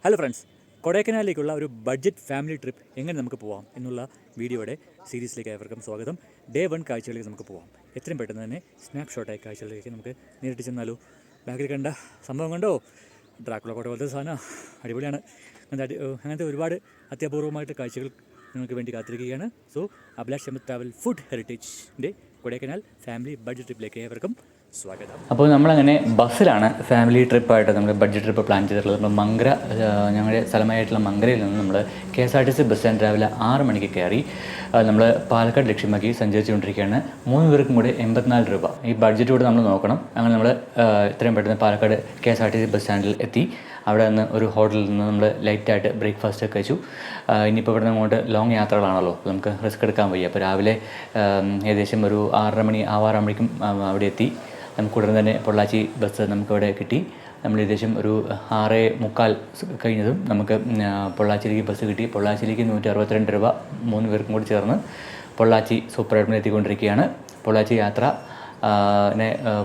Hello friends, കൊടൈക്കനാലിലേക്കുള്ള ഒരു budget family trip എങ്ങനെ നമുക്ക് പോകാം എന്നുള്ള വീഡിയോയുടെ സീരീസിലേക്ക് ഏവർക്കും സ്വാഗതം. ഡേ 1 കാഴ്ചകളിലേക്ക് നമുക്ക് പോകാം. എത്രയും പെട്ടെന്ന് തന്നെ സ്നാപ്ഷോട്ടായ കാഴ്ചകളിലേക്ക് നമുക്ക് നേരിട്ട് ചെന്നാലോ. ബാക്കിൽ കണ്ട സംഭവം കണ്ടോ? ഡ്രാക്കുള കോട്ട പോലത്തെ സാധനം അടിപൊളിയാണ്. അങ്ങനത്തെ ഒരുപാട് അത്യപൂർവമായിട്ട് കാഴ്ചകൾ നിങ്ങൾക്ക് വേണ്ടി കാത്തിരിക്കുകയാണ്. So Abhilash M travel food ഹെറിറ്റേജിൻ്റെ കൊടൈക്കനാൽ ഫാമിലി ബഡ്ജറ്റ് ട്രിപ്പിലേക്ക് ഏവർക്കും സ്വാഗതം. അപ്പോൾ നമ്മളങ്ങനെ ബസ്സിലാണ് ഫാമിലി ട്രിപ്പായിട്ട് നമ്മൾ ബഡ്ജറ്റ് ട്രിപ്പ് പ്ലാൻ ചെയ്തിട്ടുള്ളത്. നമ്മൾ മങ്കര, ഞങ്ങളുടെ സ്ഥലമായിട്ടുള്ള മങ്കരയിൽ നിന്ന് നമ്മൾ KSRTC ബസ് സ്റ്റാൻഡ് രാവിലെ 6 മണിക്ക് കയറി നമ്മൾ പാലക്കാട് ലക്ഷ്യമാക്കി സഞ്ചരിച്ചുകൊണ്ടിരിക്കുകയാണ്. 3 പേർക്കും കൂടെ 84 രൂപ. ഈ ബഡ്ജറ്റ് കൂടെ നമ്മൾ നോക്കണം. അങ്ങനെ നമ്മൾ എത്രയും പെട്ടെന്ന് പാലക്കാട് KSRTC ബസ് സ്റ്റാൻഡിൽ എത്തി. അവിടെ നിന്ന് ഒരു ഹോട്ടലിൽ നിന്ന് നമ്മൾ ലൈറ്റായിട്ട് ബ്രേക്ക്ഫാസ്റ്റ് ഒക്കെ കഴിച്ചു. ഇനിയിപ്പോൾ ഇവിടെ നിന്ന് അങ്ങോട്ട് ലോങ് യാത്രകളാണല്ലോ, നമുക്ക് റിസ്ക് എടുക്കാൻ വയ്യ. അപ്പോൾ രാവിലെ ഏകദേശം ഒരു 6:30 മണി ആവാറാകുമ്പോഴേക്കും അവിടെ എത്തി. നമുക്ക് ഉടനെ തന്നെ പൊള്ളാച്ചി ബസ് നമുക്കിവിടെ കിട്ടി. നമ്മൾ ഏകദേശം ഒരു 6:45 കഴിഞ്ഞതും നമുക്ക് പൊള്ളാച്ചിയിലേക്ക് ബസ് കിട്ടി. പൊള്ളാച്ചിയിലേക്ക് 162 രൂപ 3 പേർക്കും കൂടി ചേർന്ന് പൊള്ളാച്ചി സൂപ്പർ അഡ്മിൽ എത്തിക്കൊണ്ടിരിക്കുകയാണ്. പൊള്ളാച്ചി യാത്ര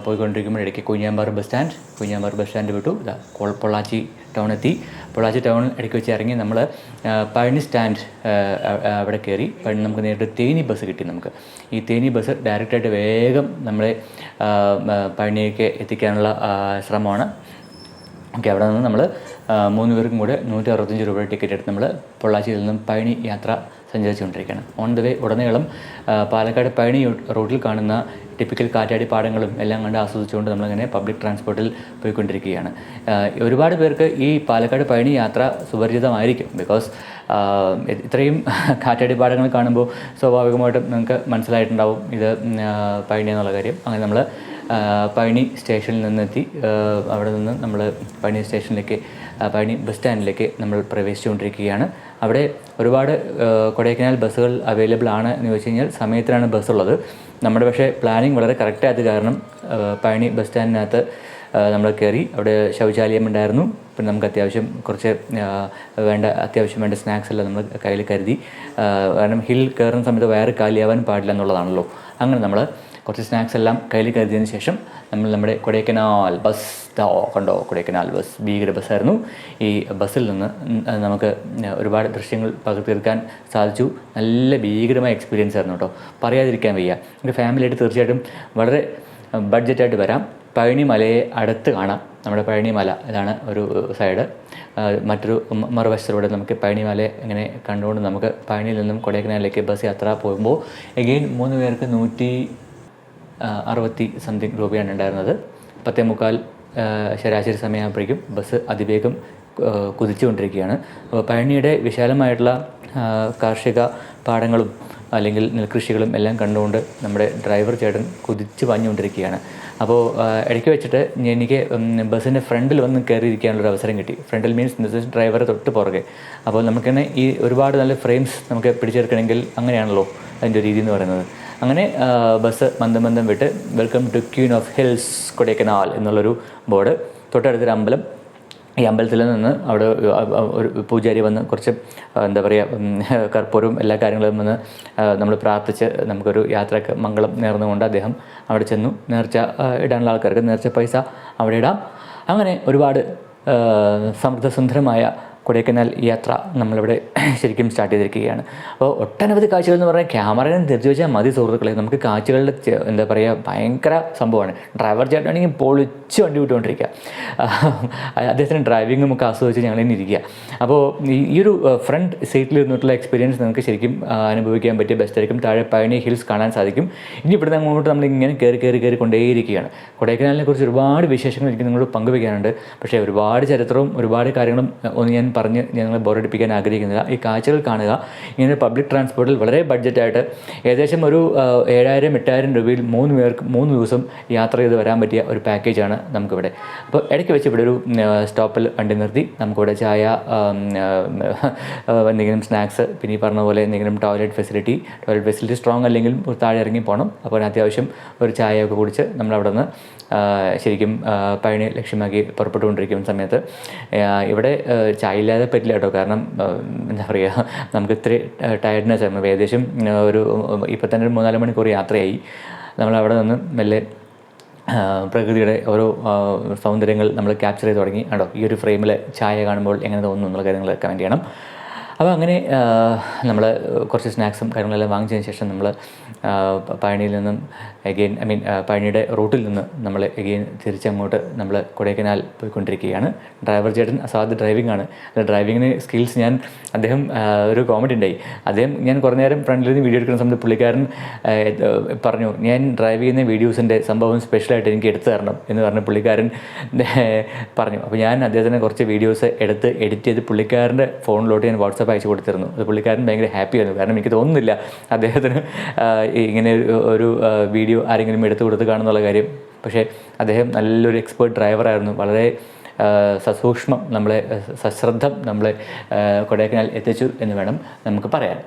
പോയിക്കൊണ്ടിരിക്കുമ്പോൾ ഇടയ്ക്ക് കുഞ്ഞാമ്പാറ ബസ് സ്റ്റാൻഡ് വിട്ടു. പൊള്ളാച്ചി ടൗൺ എത്തി. പൊള്ളാച്ചി ടൗൺ ഇടയ്ക്ക് വെച്ച് ഇറങ്ങി നമ്മൾ പഴനി സ്റ്റാൻഡ് അവിടെ കയറി. നമുക്ക് നേരിട്ട് തേനി ബസ് കിട്ടി. നമുക്ക് ഈ തേനി ബസ് ഡയറക്റ്റായിട്ട് വേഗം നമ്മളെ പഴനിയൊക്കെ എത്തിക്കാനുള്ള ശ്രമമാണ്. ഓക്കെ, അവിടെ നിന്ന് നമ്മൾ 3 പേർക്കും കൂടെ 165 രൂപയുടെ ടിക്കറ്റ് എടുത്ത് നമ്മൾ പൊള്ളാച്ചിയിൽ നിന്നും പഴനി യാത്ര സഞ്ചരിച്ചുകൊണ്ടിരിക്കുകയാണ്. ഓൺ ദ വേ ഉടനീളം പാലക്കാട് പഴനി റൂട്ടിൽ കാണുന്ന ടിപ്പിക്കൽ കാറ്റാടി പാടങ്ങളും എല്ലാം കണ്ട് ആസ്വദിച്ചുകൊണ്ട് നമ്മളിങ്ങനെ പബ്ലിക് ട്രാൻസ്പോർട്ടിൽ പോയിക്കൊണ്ടിരിക്കുകയാണ്. ഒരുപാട് പേർക്ക് ഈ പാലക്കാട് പഴനി യാത്ര സുപരിചിതമായിരിക്കും. ബിക്കോസ് ഇത്രയും കാറ്റാടി പാടങ്ങൾ കാണുമ്പോൾ സ്വാഭാവികമായിട്ടും നിങ്ങൾക്ക് മനസ്സിലായിട്ടുണ്ടാവും ഇത് പഴനി എന്നുള്ള കാര്യം. അങ്ങനെ നമ്മൾ പഴനി സ്റ്റേഷനിൽ നിന്നെത്തി. അവിടെ നിന്ന് നമ്മൾ പഴനി സ്റ്റേഷനിലേക്ക്, പഴനി ബസ് സ്റ്റാൻഡിലേക്ക് നമ്മൾ പ്രവേശിച്ചുകൊണ്ടിരിക്കുകയാണ്. അവിടെ ഒരുപാട് കൊടൈക്കനാൽ ബസ്സുകൾ അവൈലബിൾ ആണ് എന്ന് ചോദിച്ചു കഴിഞ്ഞാൽ സമയത്തിനാണ് ബസ്സുള്ളത്. നമ്മുടെ പക്ഷേ പ്ലാനിങ് വളരെ കറക്റ്റായത് കാരണം പഴനി ബസ് സ്റ്റാൻഡിനകത്ത് നമ്മൾ കയറി. അവിടെ ശൗചാലയം ഉണ്ടായിരുന്നു. പിന്നെ നമുക്ക് അത്യാവശ്യം വേണ്ട സ്നാക്സ് എല്ലാം നമ്മൾ കയ്യിൽ കരുതി. കാരണം ഹിൽ കയറുന്ന സമയത്ത് വയറ് കാലിയാവാൻ പാടില്ല എന്നുള്ളതാണല്ലോ. അങ്ങനെ നമ്മൾ കുറച്ച് സ്നാക്സ് എല്ലാം കയ്യിൽ കരുതിയതിന് ശേഷം നമ്മൾ നമ്മുടെ കൊടൈക്കനാൽ ബസ് കണ്ടോ. കൊടൈക്കനാൽ ബസ് ഭീകര ബസ്സായിരുന്നു. ഈ ബസ്സിൽ നിന്ന് നമുക്ക് ഒരുപാട് ദൃശ്യങ്ങൾ പകർത്തിയെടുക്കാൻ സാധിച്ചു. നല്ല ഭീകരമായ എക്സ്പീരിയൻസ് ആയിരുന്നു കേട്ടോ, പറയാതിരിക്കാൻ വയ്യ. ഒരു ഫാമിലിയായിട്ട് തീർച്ചയായിട്ടും വളരെ ബഡ്ജറ്റായിട്ട് വരാം. പഴനി മലയെ അടുത്ത് കാണാം. നമ്മുടെ പഴനി മല ഇതാണ് ഒരു സൈഡ്. മറ്റൊരു മറുവശത്തിലൂടെ നമുക്ക് പഴനി മല ഇങ്ങനെ കണ്ടുകൊണ്ട് നമുക്ക് പഴനിയിൽ നിന്നും കൊടൈക്കനാലിലേക്ക് ബസ് യാത്ര പോകുമ്പോൾ എഗെയിൻ 3 പേർക്ക് 160 സംതിങ് രൂപയാണ് ഉണ്ടായിരുന്നത്. 10:45 ശരാശരി സമയമാകുമ്പോഴേക്കും ബസ് അതിവേഗം കുതിച്ചുകൊണ്ടിരിക്കുകയാണ്. അപ്പോൾ പഴനിയുടെ വിശാലമായിട്ടുള്ള കാർഷിക പാടങ്ങളും അല്ലെങ്കിൽ നെൽകൃഷികളും എല്ലാം കണ്ടുകൊണ്ട് നമ്മുടെ ഡ്രൈവർ ചേട്ടൻ കുതിച്ച് പാഞ്ഞുകൊണ്ടിരിക്കുകയാണ്. അപ്പോൾ ഇടയ്ക്ക് വെച്ചിട്ട് എനിക്ക് ബസ്സിൻ്റെ ഫ്രണ്ടിൽ വന്ന് കയറിയിരിക്കാനുള്ളൊരു അവസരം കിട്ടി. ഫ്രണ്ടിൽ മീൻസ് ഡ്രൈവർ തൊട്ട് പുറകെ. അപ്പോൾ നമുക്കിങ്ങനെ ഈ ഒരുപാട് നല്ല ഫ്രെയിംസ് നമുക്ക് പിടിച്ചെടുക്കണമെങ്കിൽ അങ്ങനെയാണല്ലോ അതിൻ്റെ രീതി എന്ന് പറയുന്നത്. അങ്ങനെ ബസ് മന്ദം വിട്ട് welcome to queen of hills Kodaikanal എന്നുള്ളൊരു ബോർഡ്, തൊട്ടടുത്തൊരു അമ്പലം. ഈ അമ്പലത്തിൽ നിന്ന് അവിടെ ഒരു പൂജാരി വന്ന് കുറച്ച് എന്താ പറയുക കർപ്പൂരവും എല്ലാ കാര്യങ്ങളും വന്ന് നമ്മൾ പ്രാർത്ഥിച്ച് നമുക്കൊരു യാത്രയ്ക്ക് മംഗളം നേർന്നുകൊണ്ട് അദ്ദേഹം അവിടെ ചെന്നു. നേർച്ച ഇടാനുള്ള ആൾക്കാർക്ക് നേർച്ച പൈസ അവിടെ ഇടാം. അങ്ങനെ ഒരുപാട് സമൃദ്ധസുന്ദരമായ കൊടൈക്കനാൽ യാത്ര നമ്മളിവിടെ ശരിക്കും സ്റ്റാർട്ട് ചെയ്തിരിക്കുകയാണ്. അപ്പോൾ ഒട്ടനവധി കാഴ്ചകൾ എന്ന് പറഞ്ഞാൽ ക്യാമറയിൽ തിരിച്ചു വെച്ചാൽ മതി സുഹൃത്തുക്കളെ. നമുക്ക് കാഴ്ചകളുടെ എന്താ പറയുക ഭയങ്കര സംഭവമാണ്. ഡ്രൈവർ ചേട്ടനാണെങ്കിൽ പൊളിച്ച് വണ്ടി വിട്ടുകൊണ്ടിരിക്കുക. അദ്ദേഹത്തിന് ഡ്രൈവിംഗ് നമുക്ക് ആസ്വദിച്ച് ഞങ്ങളിങ്ങനെ ഇരിക്കുക. അപ്പോൾ ഈ ഒരു ഫ്രണ്ട് സീറ്റിൽ ഇരുന്നിട്ടുള്ള എക്സ്പീരിയൻസ് നിങ്ങൾക്ക് ശരിക്കും അനുഭവിക്കാൻ പറ്റിയ ബെസ്റ്റായിരിക്കും. താഴെ പഴനി ഹിൽസ് കാണാൻ സാധിക്കും. ഇനി ഇവിടുന്ന് അങ്ങോട്ട് നമ്മളിങ്ങനെ കയറി കൊണ്ടേയിരിക്കുകയാണ്. കൊടൈക്കനാലിനെ കുറിച്ച് ഒരുപാട് വിശേഷങ്ങൾ എനിക്ക് നിങ്ങളോട് പങ്കുവയ്ക്കാനുണ്ട്. പക്ഷേ ഒരുപാട് ചരിത്രവും ഒരുപാട് കാര്യങ്ങളും ഒന്ന് ഞാൻ പറഞ്ഞ് ഞങ്ങളെ ബോറടിപ്പിക്കാൻ ആഗ്രഹിക്കുന്നില്ല. ഈ കാഴ്ചകൾ കാണുക. ഇങ്ങനെ പബ്ലിക് ട്രാൻസ്പോർട്ടിൽ വളരെ ബഡ്ജറ്റായിട്ട് ഏകദേശം ഒരു 7,000-8,000 രൂപയിൽ 3 പേർക്ക് 3 ദിവസം യാത്ര ചെയ്ത് വരാൻ പറ്റിയ ഒരു പാക്കേജാണ് നമുക്കിവിടെ. അപ്പോൾ ഇടയ്ക്ക് വെച്ച് ഇവിടെ ഒരു സ്റ്റോപ്പിൽ വണ്ടി നിർത്തി നമുക്കിവിടെ ചായ, എന്തെങ്കിലും സ്നാക്സ്, പിന്നെ ഈ പറഞ്ഞ പോലെ എന്തെങ്കിലും ടോയ്ലറ്റ് ഫെസിലിറ്റി സ്ട്രോങ് അല്ലെങ്കിൽ താഴെ ഇറങ്ങി പോകണം. അപ്പോൾ അത്യാവശ്യം ഒരു ചായയൊക്കെ കുടിച്ച് നമ്മളവിടെ നിന്ന് ശരിക്കും പഴനി ലക്ഷ്യമാക്കി പുറപ്പെട്ടുകൊണ്ടിരിക്കുന്ന സമയത്ത് ഇവിടെ ചായ ഇല്ലാതെ പറ്റില്ല കേട്ടോ. കാരണം എന്താ പറയുക, നമുക്ക് ഇത്തിരി ടയർഡ്നെസ് ആയിരുന്നു. ഏകദേശം ഒരു ഇപ്പം തന്നെ ഒരു 3-4 മണിക്കൂർ യാത്രയായി. നമ്മളവിടെ നിന്ന് മെല്ലെ പ്രകൃതിയുടെ ഓരോ സൗന്ദര്യങ്ങൾ നമ്മൾ ക്യാപ്ചർ ചെയ്ത് തുടങ്ങി. കണ്ടോ, ഈ ഒരു ഫ്രെയിമിൽ ചായ കാണുമ്പോൾ എങ്ങനെ തോന്നുന്നു എന്നുള്ള കാര്യങ്ങൾ കമൻറ്റ് ചെയ്യണം. അപ്പോൾ അങ്ങനെ നമ്മൾ കുറച്ച് സ്നാക്സും കാര്യങ്ങളെല്ലാം വാങ്ങിച്ചതിന് ശേഷം നമ്മൾ പഴനിയിൽ നിന്നും പഴനിയുടെ റൂട്ടിൽ നിന്ന് നമ്മൾ തിരിച്ചങ്ങോട്ട് നമ്മൾ കൊടൈക്കനാൽ പോയിക്കൊണ്ടിരിക്കുകയാണ്. ഡ്രൈവർ ചേട്ടൻ അസാധ്യ ഡ്രൈവിംഗ് ആണ്. ഡ്രൈവിങ്ങിന് സ്കിൽസ് അദ്ദേഹം ഒരു കോമഡി ഉണ്ടായി. ഞാൻ കുറേ നേരം ഫ്രണ്ടിൽ നിന്ന് വീഡിയോ എടുക്കുന്ന സമയത്ത് പുള്ളിക്കാരൻ പറഞ്ഞു, ഞാൻ ഡ്രൈവ് ചെയ്യുന്ന വീഡിയോസിൻ്റെ സംഭവം സ്പെഷ്യലായിട്ട് എനിക്ക് എടുത്തു തരണം എന്ന് പറഞ്ഞ് പുള്ളിക്കാരൻ പറഞ്ഞു. അപ്പോൾ ഞാൻ അദ്ദേഹത്തിന് കുറച്ച് വീഡിയോസ് എടുത്ത് എഡിറ്റ് ചെയ്ത് പുള്ളിക്കാരൻ്റെ ഫോണിലോട്ട് ഞാൻ വാട്സാപ്പ് അയച്ചു കൊടുത്തിരുന്നു. അത് പുള്ളിക്കാരൻ ഭയങ്കര ഹാപ്പി ആയിരുന്നു. കാരണം എനിക്ക് തോന്നുന്നില്ല അദ്ദേഹത്തിന് ഇങ്ങനെ ഒരു വീഡിയോ ആരെങ്കിലും എടുത്തു കൊടുത്ത് കാണുന്നുള്ള കാര്യം. പക്ഷേ അദ്ദേഹം നല്ലൊരു എക്സ്പേർട്ട് ഡ്രൈവറായിരുന്നു. വളരെ സസൂക്ഷ്മം സശ്രദ്ധം നമ്മളെ കൊടൈക്കനാൽ എത്തിച്ചു എന്ന് വേണം നമുക്ക് പറയാൻ.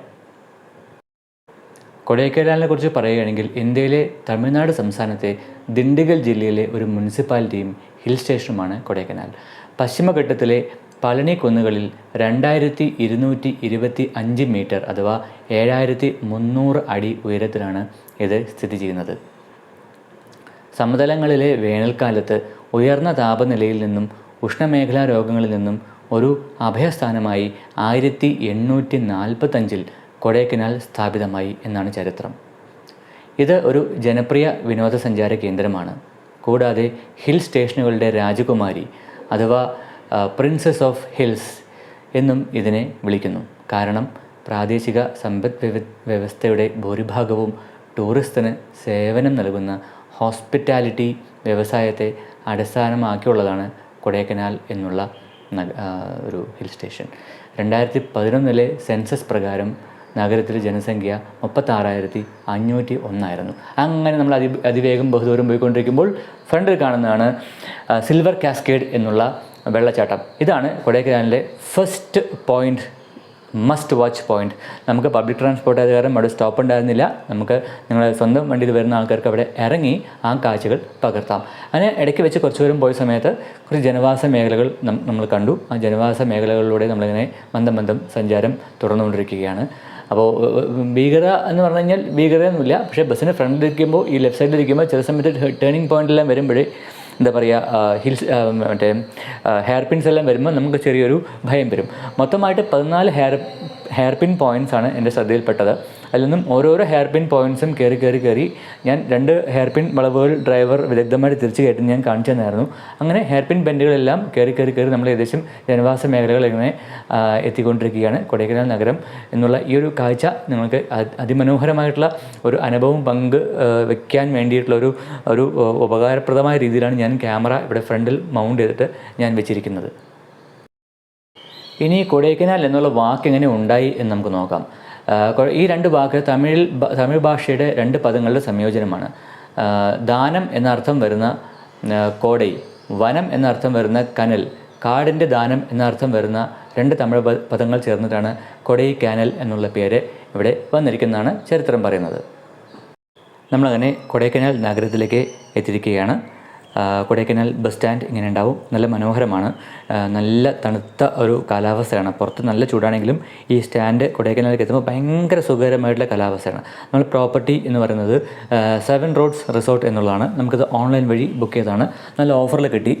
കൊടൈക്കനാലിനെ കുറിച്ച് പറയുകയാണെങ്കിൽ ഇന്ത്യയിലെ തമിഴ്നാട് സംസ്ഥാനത്തെ ദിണ്ടിഗൽ ജില്ലയിലെ ഒരു മുനിസിപ്പാലിറ്റിയും ഹിൽ സ്റ്റേഷനുമാണ് കൊടൈക്കനാൽ. പശ്ചിമഘട്ടത്തിലെ പളനി കുന്നുകളിൽ 2225 മീറ്റർ അഥവാ 7300 അടി ഉയരത്തിലാണ് ഇത് സ്ഥിതി ചെയ്യുന്നത്. സമതലങ്ങളിലെ വേനൽക്കാലത്ത് ഉയർന്ന താപനിലയിൽ നിന്നും ഉഷ്ണമേഖലാ രോഗങ്ങളിൽ നിന്നും ഒരു അഭയസ്ഥാനമായി 1845 കൊടൈക്കനാൽ സ്ഥാപിതമായി എന്നാണ് ചരിത്രം. ഇത് ഒരു ജനപ്രിയ വിനോദസഞ്ചാര കേന്ദ്രമാണ്. കൂടാതെ ഹിൽ സ്റ്റേഷനുകളുടെ രാജകുമാരി അഥവാ പ്രിൻസസ് ഓഫ് ഹിൽസ് എന്നും ഇതിനെ വിളിക്കുന്നു. കാരണം പ്രാദേശിക സമ്പദ് വ്യവസ്ഥയുടെ ഭൂരിഭാഗവും ടൂറിസത്തിന് സേവനം നൽകുന്ന ഹോസ്പിറ്റാലിറ്റി വ്യവസായത്തെ അടിസ്ഥാനമാക്കിയുള്ളതാണ് കൊടൈക്കനാൽ എന്നുള്ള ഒരു ഹിൽ സ്റ്റേഷൻ. 2011 സെൻസസ് പ്രകാരം നഗരത്തിലെ ജനസംഖ്യ 36,501 അങ്ങനെ നമ്മൾ അതിവേഗം ബഹുദൂരം പോയിക്കൊണ്ടിരിക്കുമ്പോൾ ഫ്രണ്ടിൽ കാണുന്നതാണ് സിൽവർ കാസ്കേഡ് എന്നുള്ള വെള്ളച്ചാട്ടം. ഇതാണ് കൊടൈക്കനാലിലെ first point, must watch point. നമുക്ക് പബ്ലിക് ട്രാൻസ്പോർട്ട് ആയത് കാരണം അവിടെ സ്റ്റോപ്പ് ഉണ്ടായിരുന്നില്ല. നമുക്ക് നിങ്ങളുടെ സ്വന്തം വണ്ടിയിൽ വരുന്ന ആൾക്കാർക്ക് അവിടെ ഇറങ്ങി ആ കാഴ്ചകൾ പകർത്താം. അങ്ങനെ ഇടയ്ക്ക് വെച്ച് കുറച്ച് ദൂരം പോയ സമയത്ത് കുറച്ച് ജനവാസ മേഖലകൾ നമ്മൾ കണ്ടു. ആ ജനവാസ മേഖലകളിലൂടെ നമ്മളിങ്ങനെ മന്ദം സഞ്ചാരം തുടർന്നുകൊണ്ടിരിക്കുകയാണ്. അപ്പോൾ ഭീകരത എന്ന് പറഞ്ഞു കഴിഞ്ഞാൽ ഭീകരതയൊന്നുമില്ല. പക്ഷേ ബസ്സിന് ഫ്രണ്ടിലിരിക്കുമ്പോൾ ഈ ലെഫ്റ്റ് സൈഡിലിരിക്കുമ്പോൾ ചില സമയത്ത് ടേണിംഗ് പോയിൻ്റെല്ലാം വരുമ്പോഴേ എന്താ പറയുക, ഹെയർ പിൻസ് എല്ലാം വരുമ്പോൾ നമുക്ക് ചെറിയൊരു ഭയം വരും. മൊത്തമായിട്ട് 14 ഹെയർ പിൻ പോയിൻറ്റ്സ് ആണ് എൻ്റെ ശ്രദ്ധയിൽപ്പെട്ടത്. അതിൽ നിന്നും ഓരോരോ ഹെയർ പിൻ പോയിൻറ്റ്സും കയറി ഞാൻ 2 ഹെയർ പിൻ വളവുകൾ ഡ്രൈവർ വിദഗ്ധമായിട്ട് തിരിച്ച് കയറ്റി ഞാൻ കാണിച്ചു തന്നായിരുന്നു. അങ്ങനെ ഹെയർ പിൻ ബെൻഡുകളെല്ലാം കയറി നമ്മൾ ഏകദേശം ജനവാസ മേഖലകൾ ഇങ്ങനെ എത്തിക്കൊണ്ടിരിക്കുകയാണ്. കൊടൈക്കനാൽ നഗരം എന്നുള്ള ഈ ഒരു കാഴ്ച നിങ്ങൾക്ക് അതിമനോഹരമായിട്ടുള്ള ഒരു അനുഭവം വയ്ക്കാൻ വേണ്ടിയിട്ടുള്ള ഒരു ഉപകാരപ്രദമായ രീതിയിലാണ് ഞാൻ ക്യാമറ ഇവിടെ ഫ്രണ്ടിൽ മൗണ്ട് ചെയ്തിട്ട് ഞാൻ വെച്ചിരിക്കുന്നത്. ഇനി കൊടൈക്കനാൽ എന്നുള്ള വാക്ക് എങ്ങനെ ഉണ്ടായി എന്ന് നമുക്ക് നോക്കാം. ഈ 2 വാക്ക് തമിഴ് ഭാഷയുടെ 2 പദങ്ങളുടെ സംയോജനമാണ്. ദാനം എന്നർത്ഥം വരുന്ന കോടൈ, വനം എന്നർത്ഥം വരുന്ന കനൽ, കാടിൻ്റെ ദാനം എന്നർത്ഥം വരുന്ന 2 തമിഴ് പദങ്ങൾ ചേർന്നിട്ടാണ് കൊടൈക്കനാൽ എന്നുള്ള പേര് ഇവിടെ വന്നിരിക്കുന്നതാണ് ചരിത്രം പറയുന്നത്. നമ്മളങ്ങനെ കൊടൈക്കനാൽ നഗരത്തിലേക്ക് എത്തിയിരിക്കുകയാണ്. കൊടൈക്കനാൽ ബസ് സ്റ്റാൻഡ് ഇങ്ങനെ ഉണ്ടാവും. നല്ല മനോഹരമാണ്. നല്ല തണുത്ത ഒരു കാലാവസ്ഥയാണ്. പുറത്ത് നല്ല ചൂടാണെങ്കിലും ഈ സ്റ്റാൻഡ് കൊടൈക്കനാലിലേക്ക് എത്തുമ്പോൾ ഭയങ്കര സുഖകരമായിട്ടുള്ള കാലാവസ്ഥയാണ്. നമ്മൾ പ്രോപ്പർട്ടി എന്ന് പറയുന്നത് 7 റോഡ്സ് റിസോർട്ട് എന്നുള്ളതാണ്. നമുക്കത് ഓൺലൈൻ വഴി ബുക്ക് ചെയ്തതാണ്. നല്ല ഓഫറിൽ കിട്ടി.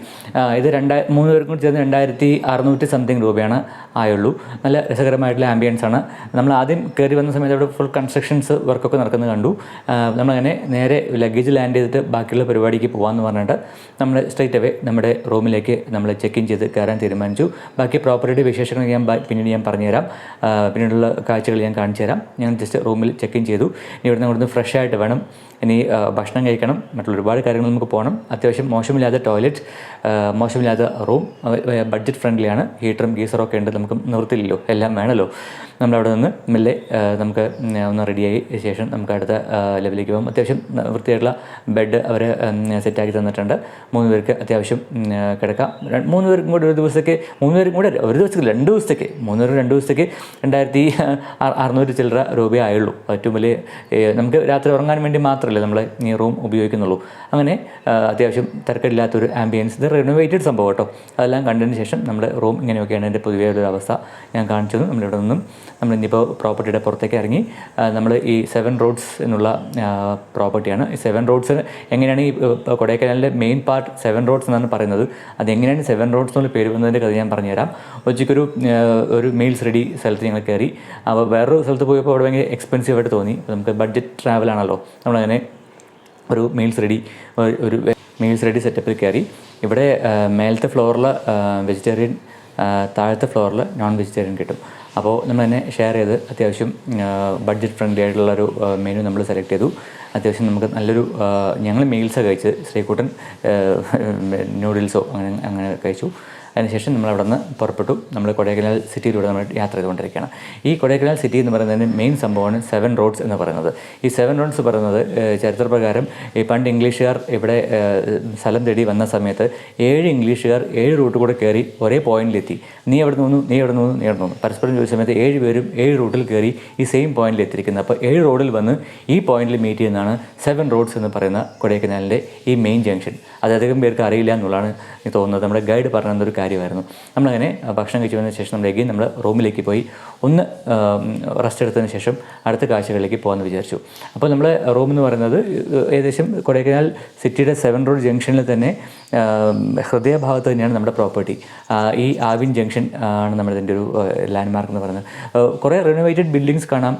ഇത് 3 പേർക്കും കൂടി ചേർന്ന് 2600 സംതിങ് രൂപയാണ് ആയുള്ളൂ. നല്ല രസകരമായിട്ടുള്ള ആംബിയൻസ് ആണ്. നമ്മൾ ആദ്യം കയറി വന്ന സമയത്ത് അവിടെ ഫുൾ കൺസ്ട്രക്ഷൻസ് വർക്കൊക്കെ നടക്കുന്നത് കണ്ടു. നമ്മളങ്ങനെ നേരെ ലഗേജ് ലാൻഡ് ചെയ്തിട്ട് ബാക്കിയുള്ള പരിപാടിക്ക് പോകാമെന്ന് പറഞ്ഞിട്ട് നമ്മൾ സ്ട്രൈറ്റ് അവേ നമ്മുടെ റൂമിലേക്ക് നമ്മൾ ചെക്ക് ഇൻ ചെയ്ത് കയറാൻ തീരുമാനിച്ചു. ബാക്കി പ്രോപ്പർട്ടിയുടെ വിശേഷങ്ങൾ പിന്നീട് ഞാൻ പറഞ്ഞുതരാം. പിന്നീടുള്ള കാഴ്ചകൾ ഞാൻ കാണിച്ചു തരാം. ഞാൻ ജസ്റ്റ് റൂമിൽ ചെക്ക് ഇൻ ചെയ്തു. ഇനി ഇവിടുന്ന് ഫ്രഷ് ആയിട്ട് വേണം ഇനി ഭക്ഷണം കഴിക്കണം. മറ്റുള്ള ഒരുപാട് കാര്യങ്ങൾ നമുക്ക് പോകണം. അത്യാവശ്യം മോശമില്ലാത്ത ടോയ്ലറ്റ്, മോശമില്ലാത്ത റൂം, ബഡ്ജറ്റ് ഫ്രണ്ട്ലിയാണ്. ഹീറ്ററും ഗീസറൊക്കെ ഉണ്ട്. നമുക്ക് നിർത്തില്ലല്ലോ, എല്ലാം വേണമല്ലോ. നമ്മളവിടെ നിന്ന് മെല്ലെ നമുക്ക് ഒന്ന് റെഡിയായി ശേഷം നമുക്ക് അടുത്ത ലെവലിലേക്ക് പോകും. അത്യാവശ്യം വൃത്തിയായിട്ടുള്ള ബെഡ് അവർ സെറ്റാക്കി തന്നിട്ടുണ്ട്. 3 പേർക്ക് അത്യാവശ്യം കിടക്കാം. 3 പേർക്കും കൂടെ ഒരു ദിവസത്തേക്ക് 3 പേർക്കും കൂടെ ഒരു ദിവസത്തേക്ക് 2 ദിവസത്തേക്ക് 3 പേർക്ക് 2 ദിവസത്തേക്ക് 2600 ചില്ലറ രൂപയേ ആയുള്ളൂ. ഏറ്റവും വലിയ നമുക്ക് രാത്രി ഉറങ്ങാൻ വേണ്ടി മാത്രം മാത്രമല്ലേ നമ്മൾ ഈ റൂം ഉപയോഗിക്കുന്നുള്ളൂ. അങ്ങനെ അത്യാവശ്യം തിരക്കില്ലാത്തൊരു ആംബിയൻസ്, ഇത് റിനോവേറ്റഡ് സംഭവം കേട്ടോ. അതെല്ലാം കണ്ടതിന് ശേഷം നമ്മുടെ റൂം ഇങ്ങനെയൊക്കെയാണ് എൻ്റെ പൊതുവേ ഒരു അവസ്ഥ ഞാൻ കാണിച്ചത്. നമ്മളിവിടെ നിന്നും നമ്മളിപ്പോൾ പ്രോപ്പർട്ടിയുടെ പുറത്തേക്ക് ഇറങ്ങി. നമ്മൾ ഈ 7 റോഡ്സ് എന്നുള്ള പ്രോപ്പർട്ടിയാണ്. ഈ 7 റോഡ്സ് എങ്ങനെയാണ് ഈ കൊടൈക്കനാലിൻ്റെ മെയിൻ പാർട്ട് 7 റോഡ്സ് എന്നാണ് പറയുന്നത്. അതെങ്ങനെയാണ് 7 റോഡ്സ് എന്നുള്ള പേര് വന്നതിൻ്റെ കഥ ഞാൻ പറഞ്ഞുതരാം. ഒരു മീൽസ് റെഡി സ്ഥലത്ത് ഞങ്ങൾ കയറി. അപ്പോൾ വേറൊരു സ്ഥലത്ത് പോയപ്പോൾ അവിടെ ഭയങ്കര എക്സ്പെൻസീവായിട്ട് തോന്നി. അപ്പോൾ നമുക്ക് ബഡ്ജറ്റ് ട്രാവലാണല്ലോ, നമ്മളങ്ങനെ ഒരു മീൽസ് റെഡി സെറ്റപ്പിൽ കയറി. ഇവിടെ മേലത്തെ ഫ്ലോറിൽ വെജിറ്റേറിയൻ, താഴത്തെ ഫ്ലോറിൽ നോൺ വെജിറ്റേറിയൻ കിട്ടും. അപ്പോൾ നമ്മൾ തന്നെ ഷെയർ ചെയ്ത് അത്യാവശ്യം ബഡ്ജറ്റ് ഫ്രണ്ട്ലി ആയിട്ടുള്ളൊരു മെനു നമ്മൾ സെലക്ട് ചെയ്തു. അത്യാവശ്യം നമുക്ക് നല്ലൊരു ഞങ്ങൾ മീൽസാണ് കഴിച്ച്, ശ്രീകുട്ടൻ നൂഡിൽസോ അങ്ങനെ കഴിച്ചു. അതിനുശേഷം നമ്മൾ അവിടെ നിന്ന് പുറപ്പെട്ടു. നമ്മൾ കൊടൈക്കനാൽ സിറ്റിയിലൂടെ നമ്മൾ യാത്ര ചെയ്തുകൊണ്ടിരിക്കുകയാണ്. ഈ കൊടൈക്കനാൽ സിറ്റി എന്ന് പറയുന്നതിന് മെയിൻ സംഭവമാണ് 7 റോഡ്സ് എന്ന് പറയുന്നത്. ഈ 7 റോഡ്സ് പറയുന്നത് ചരിത്രപ്രകാരം ഈ പണ്ട് ഇംഗ്ലീഷുകാർ ഇവിടെ സ്ഥലം തേടി വന്ന സമയത്ത് 7 ഇംഗ്ലീഷുകാർ 7 റൂട്ട് കൂടെ കയറി ഒരേ പോയിന്റിലെത്തി. നീ എവിടെ നിന്ന് പരസ്പരം ചോദിച്ച സമയത്ത് 7 പേരും 7 റൂട്ടിൽ കയറി ഈ സെയിം പോയിന്റിൽ എത്തിയിരിക്കുന്നത്. അപ്പോൾ 7 റോഡിൽ വന്ന് ഈ പോയിന്റിൽ മീറ്റ് ചെയ്യുന്നതാണ് 7 റോഡ്സ് എന്ന് പറയുന്ന കൊടൈക്കനാലിൻ്റെ ഈ മെയിൻ ജംഗ്ഷൻ. അത് അധികം പേർക്ക് അറിയില്ല എന്നുള്ളതാണ് എനിക്ക് തോന്നുന്നത്. നമ്മുടെ ഗൈഡ് പറഞ്ഞൊരു കാര്യമായിരുന്നു. നമ്മളങ്ങനെ ഭക്ഷണം കഴിച്ചു വന്നതിന് ശേഷം നമ്മൾ എഗെയിൻ നമ്മൾ റൂമിലേക്ക് പോയി ഒന്ന് റെസ്റ്റ് എടുത്തതിന് ശേഷം അടുത്ത കാഴ്ചകളിലേക്ക് പോകാമെന്ന് വിചാരിച്ചു. അപ്പോൾ നമ്മുടെ റൂം എന്ന് പറയുന്നത് ഏകദേശം കൊടൈക്കനാൽ സിറ്റിയുടെ 7 റോഡ് ജംഗ്ഷനിൽ തന്നെ ഹൃദയഭാഗത്ത് തന്നെയാണ് നമ്മുടെ പ്രോപ്പർട്ടി. ഈ ആവിൻ ജംഗ്ഷൻ ആണ് നമ്മുടെ ഇതിൻ്റെ ഒരു ലാൻഡ്മാർക്ക് എന്ന് പറയുന്നത്. കുറേ റിനോവേറ്റഡ് ബിൽഡിങ്സ് കാണാം.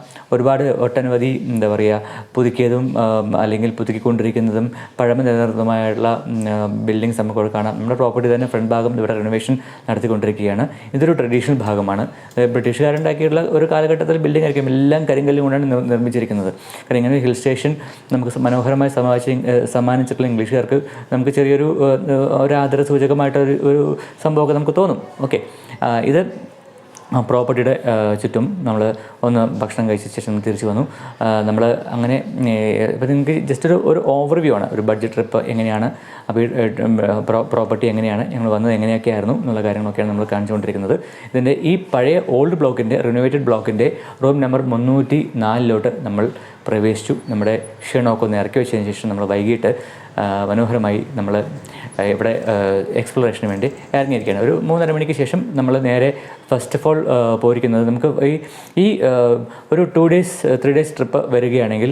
ഒട്ടനവധി എന്താ പറയുക, പുതുക്കിയതും അല്ലെങ്കിൽ പുതുക്കിക്കൊണ്ടിരിക്കുന്നതും പഴമ നിലനിർത്തതുമായുള്ള ബിൽഡിങ്സ് നമുക്കിവിടെ കാണാം. നമ്മുടെ പ്രോപ്പർട്ടി തന്നെ ഫ്രണ്ട് ഭാഗം ഇവിടെ റിനോവേഷൻ നടത്തിക്കൊണ്ടിരിക്കുകയാണ്. ഇതൊരു ട്രഡീഷണൽ ഭാഗമാണ്. ബ്രിട്ടീഷുകാരുണ്ടാക്കിയിട്ടുള്ള ഒരു കാലഘട്ടത്തിൽ ബിൽഡിംഗ് ആയിരിക്കും, എല്ലാം കരിങ്കല്ലും കൊണ്ടാണ് നിർമ്മിച്ചിരിക്കുന്നത്. കാരണം ഇങ്ങനെ ഹിൽ സ്റ്റേഷൻ നമുക്ക് മനോഹരമായി സമ്മാനിച്ചിട്ടുള്ള ഇംഗ്ലീഷുകാർക്ക് നമുക്ക് ചെറിയൊരു ആദര സൂചകമായിട്ട് ഒരു സംഭവമൊക്കെ നമുക്ക് തോന്നും. ഓക്കെ, ഇത് പ്രോപ്പർട്ടിയുടെ ചുറ്റും നമ്മൾ ഒന്ന് ഭക്ഷണം കഴിച്ച ശേഷം തിരിച്ചു വന്നു. നമ്മൾ അങ്ങനെ ഇപ്പോൾ നിങ്ങൾക്ക് ജസ്റ്റ് ഒരു ഓവർവ്യൂ ആണ്, ഒരു ബഡ്ജറ്റ് ട്രിപ്പ് എങ്ങനെയാണ്, അപ്പോൾ പ്രോപ്പർട്ടി എങ്ങനെയാണ്, ഞങ്ങൾ വന്നത് എങ്ങനെയൊക്കെയായിരുന്നു എന്നുള്ള കാര്യങ്ങളൊക്കെയാണ് നമ്മൾ കാണിച്ചുകൊണ്ടിരിക്കുന്നത്. ഇതിൻ്റെ ഈ പഴയ ഓൾഡ് ബ്ലോക്കിൻ്റെ റിനോവേറ്റഡ് ബ്ലോക്കിൻ്റെ റൂം നമ്പർ 304 നമ്മൾ പ്രവേശിച്ചു. നമ്മുടെ ക്ഷീണമൊക്കെ ഒന്ന് ഇറക്കി വെച്ചതിന് ശേഷം നമ്മൾ വൈകിട്ട് മനോഹരമായി നമ്മൾ ഇവിടെ എക്സ്പ്ലോറേഷന് വേണ്ടി ഇറങ്ങിയിരിക്കുകയാണ്. ഒരു 3:30 മണിക്ക് ശേഷം നമ്മൾ നേരെ ഫസ്റ്റ് ഓഫ് ഓൾ പോയിരിക്കുന്നത്, നമുക്ക് ഈ ഒരു 3 ഡേയ്സ് ട്രിപ്പ് വരികയാണെങ്കിൽ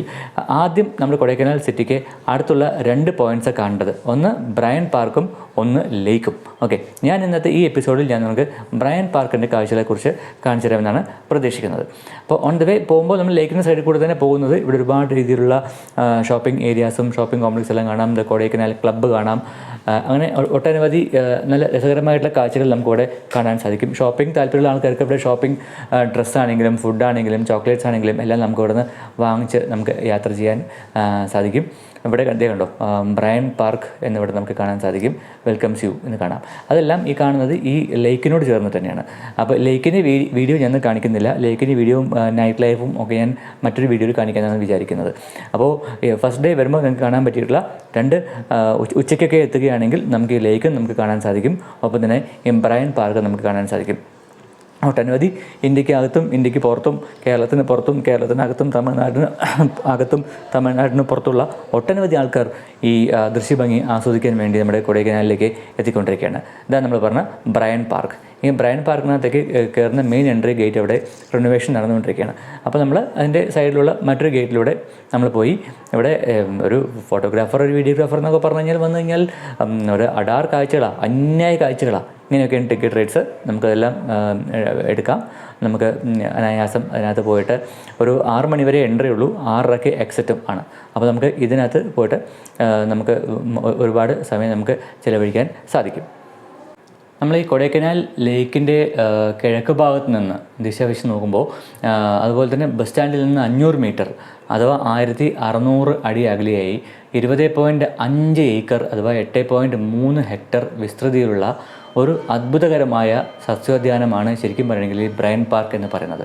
ആദ്യം നമ്മൾ കൊടൈക്കനാൽ സിറ്റിക്ക് അടുത്തുള്ള 2 പോയിൻറ്റ്സാണ് കാണേണ്ടത്. ഒന്ന് ബ്രയൻ പാർക്കും ഒന്ന് ലേക്കും. ഓക്കെ, ഞാൻ ഇന്നത്തെ ഈ എപ്പിസോഡിൽ ഞാൻ നിങ്ങൾക്ക് ബ്രയൻ പാർക്കിൻ്റെ കാഴ്ചകളെക്കുറിച്ച് കാണിച്ചു തരാമെന്നാണ് പ്രതീക്ഷിക്കുന്നത്. അപ്പോൾ ഓൺ ദ വേ പോകുമ്പോൾ നമ്മൾ ലേക്കിൻ്റെ സൈഡിൽ കൂടെ തന്നെ പോകുന്നത്. ഇവിടെ ഒരുപാട് രീതിയിലുള്ള ഷോപ്പിംഗ് ഏരിയാസും ഷോപ്പിംഗ് കോംപ്ലക്സ് എല്ലാം കാണാം. കൊടൈക്കനാൽ ക്ലബ്ബ് കാണാം. അങ്ങനെ ഒട്ടനവധി നല്ല രസകരമായിട്ടുള്ള കാഴ്ചകൾ നമുക്കിവിടെ കാണാൻ സാധിക്കും. ഷോപ്പിംഗ് താല്പര്യമുള്ള ആൾക്കാർക്ക് ഇവിടെ ഷോപ്പിംഗ് ഡ്രസ്സാണെങ്കിലും ഫുഡാണെങ്കിലും ചോക്ലേറ്റ്സ് ആണെങ്കിലും എല്ലാം നമുക്ക് ഇവിടെ നിന്ന് വാങ്ങിച്ച് നമുക്ക് യാത്ര ചെയ്യാൻ സാധിക്കും. ഇവിടെ കണ്ടോ ബ്രയൻ പാർക്ക് എന്നിവിടെ നമുക്ക് കാണാൻ സാധിക്കും. വെൽക്കംസ് യു എന്ന് കാണാം. അതെല്ലാം ഈ കാണുന്നത് ഈ ലേക്കിനോട് ചേർന്ന് തന്നെയാണ്. അപ്പോൾ ലേക്കിൻ്റെ വീഡിയോ ഞാൻ കാണിക്കുന്നില്ല. ലേക്കിൻ്റെ വീഡിയോയും നൈറ്റ് ലൈഫും ഒക്കെ ഞാൻ മറ്റൊരു വീഡിയോയിൽ കാണിക്കാനാണ് വിചാരിക്കുന്നത്. അപ്പോൾ ഫസ്റ്റ് ഡേ വരുമ്പോൾ നിങ്ങൾക്ക് കാണാൻ പറ്റിയിട്ടുള്ള 2 ഉച്ചയ്ക്കൊക്കെ എത്തുകയാണെങ്കിൽ നമുക്ക് ഈ ലേക്കും നമുക്ക് കാണാൻ സാധിക്കും. ഒപ്പം തന്നെ ഈ ബ്രയൻ പാർക്ക് നമുക്ക് കാണാൻ സാധിക്കും. ഒട്ടനവധി ഇന്ത്യക്കകത്തും ഇന്ത്യക്ക് പുറത്തും കേരളത്തിന് പുറത്തും കേരളത്തിനകത്തും തമിഴ്നാടിന് പുറത്തുള്ള ഒട്ടനവധി ആൾക്കാർ ഈ ദൃശ്യഭംഗി ആസ്വദിക്കാൻ വേണ്ടി നമ്മുടെ കൊടൈക്കനാലിലേക്ക് എത്തിക്കൊണ്ടിരിക്കുകയാണ്. ഇതാണ് നമ്മൾ പറഞ്ഞ ബ്രയൻ പാർക്ക്. ഈ ബ്രയൻ പാർക്കിനകത്തേക്ക് കയറുന്ന മെയിൻ എൻട്രി ഗേറ്റ് അവിടെ റിനോവേഷൻ നടന്നുകൊണ്ടിരിക്കുകയാണ്. അപ്പോൾ നമ്മൾ അതിൻ്റെ സൈഡിലുള്ള മറ്റൊരു ഗേറ്റിലൂടെ നമ്മൾ പോയി ഇവിടെ ഒരു ഫോട്ടോഗ്രാഫർ ഒരു വീഡിയോഗ്രാഫർ എന്നൊക്കെ പറഞ്ഞു കഴിഞ്ഞാൽ വന്നു കഴിഞ്ഞാൽ ഒരു അടാർ കാഴ്ചകളാണ്, അന്യായ കാഴ്ചകളാണ്. ഇങ്ങനെയൊക്കെയാണ് ടിക്കറ്റ് റേറ്റ്സ്. നമുക്കതെല്ലാം എടുക്കാം. നമുക്ക് അനായാസം അതിനകത്ത് പോയിട്ട് ഒരു 6 മണി വരെ എൻട്രി ഉള്ളൂ, 6:30 എക്സിറ്റും ആണ്. അപ്പോൾ നമുക്ക് ഇതിനകത്ത് പോയിട്ട് നമുക്ക് ഒരുപാട് സമയം നമുക്ക് ചിലവഴിക്കാൻ സാധിക്കും. നമ്മൾ ഈ കൊടൈക്കനാൽ ലേക്കിൻ്റെ കിഴക്ക് ഭാഗത്ത് നിന്ന് ദിശ വെച്ച് നോക്കുമ്പോൾ അതുപോലെ തന്നെ ബസ് സ്റ്റാൻഡിൽ നിന്ന് 500 മീറ്റർ അഥവാ 1600 അടി അകലെയായി 20.5 ഏക്കർ അഥവാ 8.3 ഹെക്ടർ വിസ്തൃതിയിലുള്ള ഒരു അത്ഭുതകരമായ സസ്യോദ്യാനമാണ് ശരിക്കും പറയുകയാണെങ്കിൽ ഈ ബ്രയൻ പാർക്ക് എന്ന് പറയുന്നത്.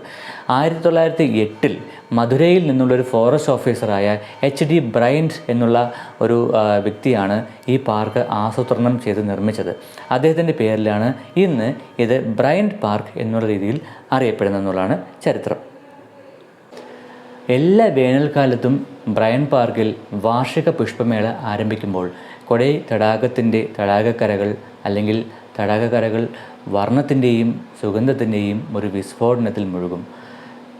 1908 മധുരയിൽ നിന്നുള്ളൊരു ഫോറസ്റ്റ് ഓഫീസറായ HD ബ്രയൻറ്റ് എന്നുള്ള ഒരു വ്യക്തിയാണ് ഈ പാർക്ക് ആസൂത്രണം ചെയ്ത് നിർമ്മിച്ചത്. അദ്ദേഹത്തിൻ്റെ പേരിലാണ് ഇന്ന് ഇത് ബ്രയൻ പാർക്ക് എന്നുള്ള രീതിയിൽ അറിയപ്പെടുന്നത് എന്നുള്ളതാണ് ചരിത്രം. എല്ലാ വേനൽക്കാലത്തും ബ്രയൻ പാർക്കിൽ വാർഷിക പുഷ്പമേള ആരംഭിക്കുമ്പോൾ കൊടൈ തടാകത്തിൻ്റെ തടാകക്കരകൾ അല്ലെങ്കിൽ തടാകക്കരകൾ വർണ്ണത്തിൻ്റെയും സുഗന്ധത്തിൻ്റെയും ഒരു വിസ്ഫോടനത്തിൽ മുഴുകും.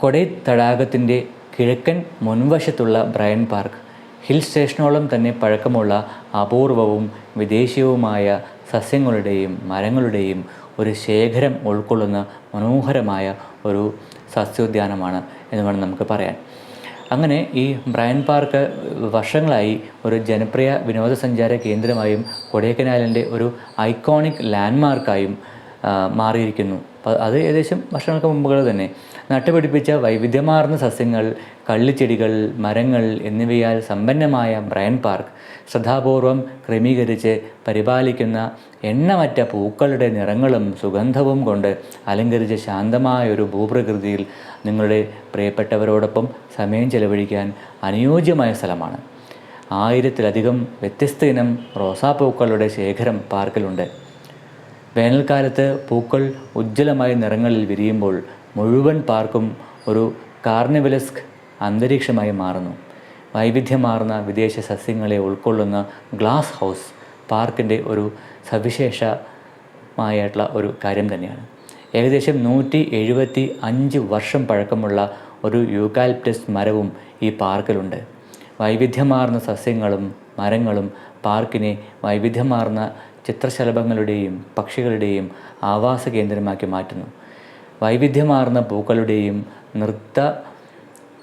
കൊടൈ തടാകത്തിൻ്റെ കിഴക്കൻ മുൻവശത്തുള്ള ബ്രയൻ പാർക്ക് ഹിൽ സ്റ്റേഷനോളം തന്നെ പഴക്കമുള്ള അപൂർവവും വിദേശീയവുമായ സസ്യങ്ങളുടെയും മരങ്ങളുടെയും ഒരു ശേഖരം ഉൾക്കൊള്ളുന്ന മനോഹരമായ ഒരു സസ്യോദ്യാനമാണ് എന്ന് വേണം നമുക്ക് പറയാൻ. അങ്ങനെ ഈ ബ്രയൻ പാർക്ക് വർഷങ്ങളായി ഒരു ജനപ്രിയ വിനോദസഞ്ചാര കേന്ദ്രമായും കൊടൈക്കനാലിൻ്റെ ഒരു ഐക്കോണിക് ലാൻഡ്മാർക്കായും മാറിയിരിക്കുന്നു. അത് ഏകദേശം വർഷങ്ങൾക്ക് മുമ്പുകൾ തന്നെ നട്ടുപിടിപ്പിച്ച വൈവിധ്യമാർന്ന സസ്യങ്ങൾ, കള്ളിച്ചെടികൾ, മരങ്ങൾ എന്നിവയാൽ സമ്പന്നമായ ബ്രയൻ പാർക്ക് ശ്രദ്ധാപൂർവം ക്രമീകരിച്ച് പരിപാലിക്കുന്ന എണ്ണമറ്റ പൂക്കളുടെ നിറങ്ങളും സുഗന്ധവും കൊണ്ട് അലങ്കരിച്ച ശാന്തമായൊരു ഭൂപ്രകൃതിയിൽ നിങ്ങളുടെ പ്രിയപ്പെട്ടവരോടൊപ്പം സമയം ചെലവഴിക്കാൻ അനുയോജ്യമായ സ്ഥലമാണ്. 1000-ലധികം വ്യത്യസ്ത ഇനം റോസാപ്പൂക്കളുടെ ശേഖരം പാർക്കിലുണ്ട്. വേനൽക്കാലത്ത് പൂക്കൾ ഉജ്ജ്വലമായ നിറങ്ങളിൽ വിരിയുമ്പോൾ മുഴുവൻ പാർക്കും ഒരു കാർണിവലസ്ക് അന്തരീക്ഷമായി മാറുന്നു. വൈവിധ്യമാർന്ന വിദേശ സസ്യങ്ങളെ ഉൾക്കൊള്ളുന്ന ഗ്ലാസ് ഹൗസ് പാർക്കിൻ്റെ ഒരു സവിശേഷമായിട്ടുള്ള ഒരു കാര്യം തന്നെയാണ്. ഏകദേശം 175 വർഷം പഴക്കമുള്ള ഒരു യൂക്കാലിപ്റ്റസ് മരവും ഈ പാർക്കിലുണ്ട്. വൈവിധ്യമാർന്ന സസ്യങ്ങളും മരങ്ങളും പാർക്കിനെ വൈവിധ്യമാർന്ന ചിത്രശലഭങ്ങളുടെയും പക്ഷികളുടെയും ആവാസ കേന്ദ്രമാക്കി മാറ്റുന്നു. വൈവിധ്യമാർന്ന പൂക്കളുടെയും നൃത്ത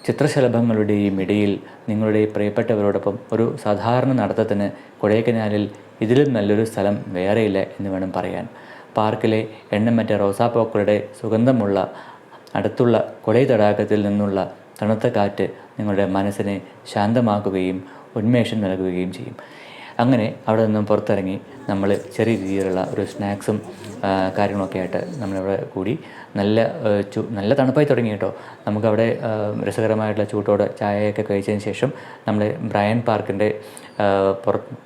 ചിത്രശലഭങ്ങളുടെയും ഇടയിൽ നിങ്ങളുടെ പ്രിയപ്പെട്ടവരോടൊപ്പം ഒരു സാധാരണ നടത്തത്തിന് കൊടൈക്കനാലിൽ ഇതിലും നല്ലൊരു സ്ഥലം വേറെയില്ല എന്ന് വേണം പറയാൻ. പാർക്കിലെ എണ്ണമറ്റ റോസാപ്പൂക്കളുടെ സുഗന്ധമുള്ള അടുത്തുള്ള കൊടൈ തടാകത്തിൽ നിന്നുള്ള തണുത്ത കാറ്റ് നിങ്ങളുടെ മനസ്സിനെ ശാന്തമാക്കുകയും ഉന്മേഷം നൽകുകയും ചെയ്യും. അങ്ങനെ അവിടെ നിന്നും പുറത്തിറങ്ങി നമ്മൾ ചെറിയ രീതിയിലുള്ള ഒരു സ്നാക്സും കാര്യങ്ങളൊക്കെ ആയിട്ട് നമ്മളിവിടെ കൂടി നല്ല തണുപ്പായി തുടങ്ങി കേട്ടോ. നമുക്കവിടെ രസകരമായിട്ടുള്ള ചൂട്ടോടെ ചായയൊക്കെ കഴിച്ചതിന് ശേഷം നമ്മൾ ബ്രയൻ പാർക്കിൻ്റെ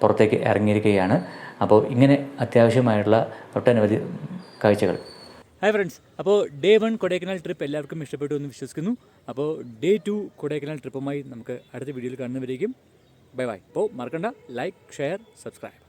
പുറത്തേക്ക് ഇറങ്ങിയിരിക്കുകയാണ്. അപ്പോൾ ഇങ്ങനെ അത്യാവശ്യമായിട്ടുള്ള ഒട്ടനവധി കാഴ്ചകൾ. ഹായ് ഫ്രണ്ട്സ്, അപ്പോൾ ഡേ 1 കൊടൈക്കനാൽ ട്രിപ്പ് എല്ലാവർക്കും ഇഷ്ടപ്പെട്ടു എന്ന് വിശ്വസിക്കുന്നു. അപ്പോൾ ഡേ 2 കൊടൈക്കനാൽ ട്രിപ്പുമായി നമുക്ക് അടുത്ത വീഡിയോയിൽ കാണുന്നവരേക്കും ബൈ ബൈ. അപ്പോൾ മറക്കണ്ട, ലൈക്ക്, ഷെയർ, സബ്സ്ക്രൈബ്.